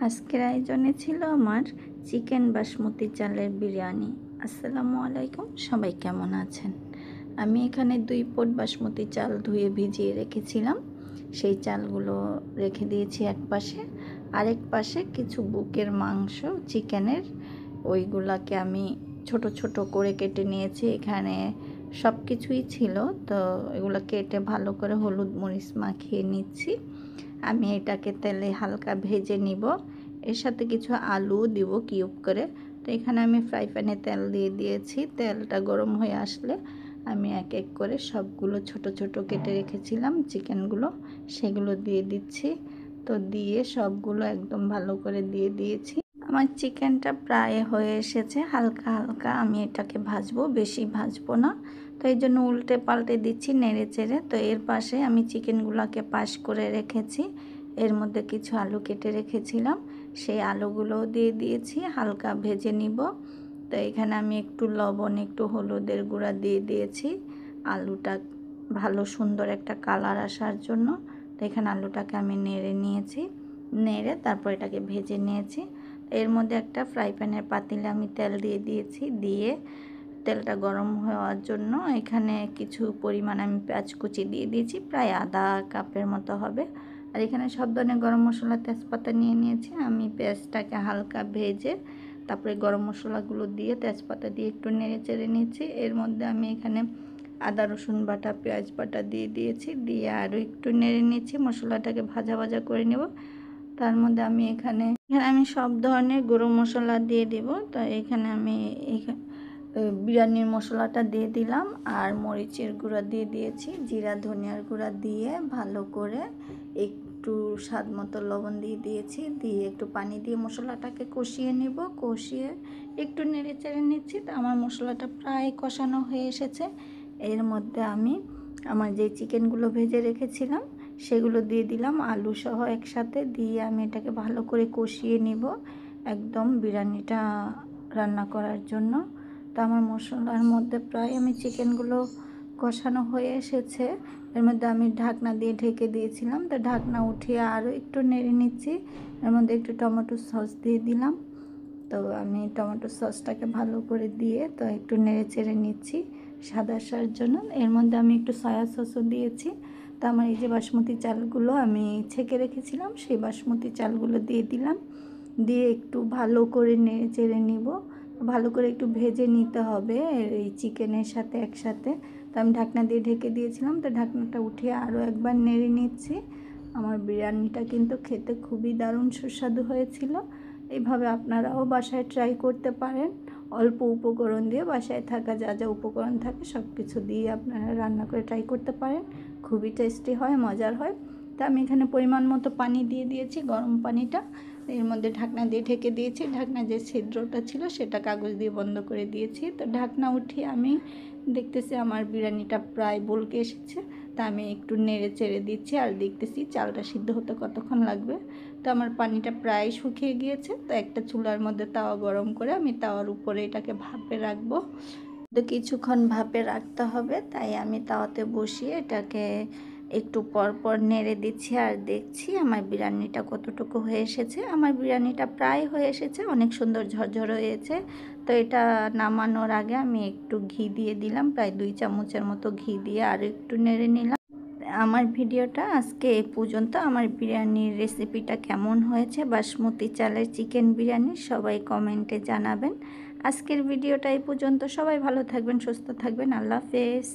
আজকের আয়োজনে ছিল আমার চিকেন বাসমতি চালের বিরিয়ানি। আসসালামু আলাইকুম, সবাই কেমন আছেন? আমি এখানে 2 পট বাসমতি চাল ধুয়ে ভিজিয়ে রেখেছিলাম। সেই চালগুলো রেখে দিয়েছি এক পাশে। আরেক পাশে কিছু বুকের মাংস চিকেনের, ওইগুলাকে আমি ছোট ছোট করে কেটে নিয়েছি। এখানে সব কিছুই ছিল, তো এগুলো কেটে ভালো করে হলুদ মরিচ মাখিয়ে নিচ্ছি। আমি এটাকে তেলে হালকা ভেজে নিব। এর সাথে কিছু আলু দিব কিউব করে। তো এখানে আমি ফ্রাই প্যানে তেল দিয়ে দিয়েছি। তেলটা গরম হয়ে আসলে আমি এক এক করে সবগুলো ছোট ছোট কেটে রেখেছিলাম চিকেনগুলো, সেগুলো দিয়ে দিচ্ছি। তো দিয়ে সবগুলো একদম ভালো করে দিয়ে দিয়েছি। আমার চিকেনটা প্রায় হয়ে এসেছে, হালকা হালকা আমি এটাকে ভাজবো, বেশি ভাজবো না। তো এই জন্য উল্টে পাল্টে দিচ্ছি নেড়ে চেড়ে। তো এর পাশে আমি চিকেনগুলোকে পাশ করে রেখেছি। এর মধ্যে কিছু আলু কেটে রেখেছিলাম, সেই আলুগুলোও দিয়ে দিয়েছি, হালকা ভেজে নিব। তো এখানে আমি একটু লবণ, একটু হলুদের গুঁড়া দিয়ে দিয়েছি আলুটা ভালো সুন্দর একটা কালার আসার জন্য। তো এখানে আলুটাকে আমি নেড়ে নিয়েছি, নেড়ে তারপর এটাকে ভেজে নিয়েছি। এর মধ্যে একটা ফ্রাই প্যানের পাতিলে আমি তেল দিয়ে দিয়েছি। দিয়ে তেলটা গরম হওয়ার জন্য এখানে কিছু পরিমাণ আমি পেঁয়াজ কুচি দিয়ে দিয়েছি, প্রায় আধা কাপের মতো হবে। আর এখানে সব ধরনের গরম মশলা তেজপাতা নিয়ে নিয়েছি। আমি পেঁয়াজটাকে হালকা ভেজে তারপরে গরম মশলাগুলো দিয়ে তেজপাতা দিয়ে একটু নেড়ে চেড়ে নিয়েছি। এর মধ্যে আমি এখানে আদা রসুন বাটা, পেঁয়াজ বাটা দিয়ে দিয়েছি। দিয়ে আরও একটু নেড়ে নিয়েছি, মশলাটাকে ভাজা ভাজা করে নেব। তার মধ্যে আমি এখানে সব ধরনের গরম মশলা দিয়ে দেব। তো এখানে আমি বিরিয়ানির মশলাটা দিয়ে দিলাম, আর মরিচের গুঁড়া দিয়ে দিয়েছি, জিরা ধনিয়ার গুঁড়া দিয়ে ভালো করে একটু স্বাদ মতো লবণ দিয়ে দিয়েছি। দিয়ে একটু পানি দিয়ে মশলাটাকে কষিয়ে নেব। কষিয়ে একটু নেড়ে চেড়ে নিচ্ছি। তো আমার মশলাটা প্রায় কষানো হয়ে এসেছে। এর মধ্যে আমি আমার যে চিকেনগুলো ভেজে রেখেছিলাম সেগুলো দিয়ে দিলাম আলু সহ একসাথে। দিয়ে আমি এটাকে ভালো করে কষিয়ে নিব একদম বিরিয়ানিটা রান্না করার জন্য। তো আমার মশলার মধ্যে প্রায় আমি চিকেনগুলো কষানো হয়ে এসেছে। এর মধ্যে আমি ঢাকনা দিয়ে ঢেকে দিয়েছিলাম। তো ঢাকনা উঠিয়ে আরও একটু নেড়ে নিচ্ছি। এর মধ্যে একটু টমেটো সস দিয়ে দিলাম। তো আমি টমেটো সসটাকে ভালো করে দিয়ে তো একটু নেড়ে চেড়ে নিচ্ছি সাদা আসার জন্য। এর মধ্যে আমি একটু সয়া সসও দিয়েছি। তো আমার এই যে বাসমতি চালগুলো আমি ছেঁকে রেখেছিলাম, সেই বাসমতি চালগুলো দিয়ে দিলাম। দিয়ে একটু ভালো করে নেড়ে চেড়ে নিব। ভালো করে একটু ভেজে নিতে হবে এই চিকেনের সাথে একসাথে। তো আমি ঢাকনা দিয়ে ঢেকে দিয়েছিলাম। তো ঢাকনাটা উঠিয়ে আরও একবার নেড়ে নিচ্ছি। আমার বিরিয়ানিটা কিন্তু খেতে খুবই দারুণ সুস্বাদু হয়েছিল। এইভাবে আপনারাও বাসায় ট্রাই করতে পারেন। অল্প উপকরণ দিয়ে, বাসায় থাকা যা যা উপকরণ থাকে সব কিছু দিয়ে আপনারা রান্না করে ট্রাই করতে পারেন। খুবই টেস্টি হয়, মজার হয়। তো আমি এখানে পরিমাণ মতো পানি দিয়ে দিয়েছি, গরম পানিটা। এর মধ্যে ঢাকনা দিয়ে ঢেকে দিয়েছি। ঢাকনা যে ছিদ্রটা ছিল সেটা কাগজ দিয়ে বন্ধ করে দিয়েছি। তো ঢাকনা উঠিয়ে আমি দেখতেছি আমার বিরিয়ানিটা প্রায় বলকে এসেছে। তা আমি একটু নেড়ে চেড়ে দিচ্ছি আর দেখতেছি চালটা সিদ্ধ হতে কতক্ষণ লাগবে। তো আমার পানিটা প্রায় শুকিয়ে গিয়েছে। তো একটা চুলার মধ্যে তাওয়া গরম করে আমি তাওয়ার উপরে এটাকে ভাপে রাখবো। তো কিছুক্ষণ ভাপে রাখতে হবে, তাই আমি তাওয়াতে বসিয়ে এটাকে একটু পর পর নেড়ে দিচ্ছি আর দেখছি আমার বিরিয়ানিটা কতটুকু হয়ে এসেছে। আমার বিরিয়ানিটা প্রায় হয়ে এসেছে, অনেক সুন্দর ঝরঝর হয়েছে। তো এটা নামানোর আগে আমি একটু ঘি দিয়ে দিলাম, প্রায় 2 চামচের মতো ঘি দিয়ে আর একটু নেড়ে নিলাম। আমার ভিডিওটা আজকে এই পর্যন্ত। আমার বিরিয়ানির রেসিপিটা কেমন হয়েছে, বাসমতি চালের চিকেন বিরিয়ানি, সবাই কমেন্টে জানাবেন। আজকের ভিডিওটা এই পর্যন্ত। সবাই ভালো থাকবেন, সুস্থ থাকবেন। আল্লাহ হাফেজ।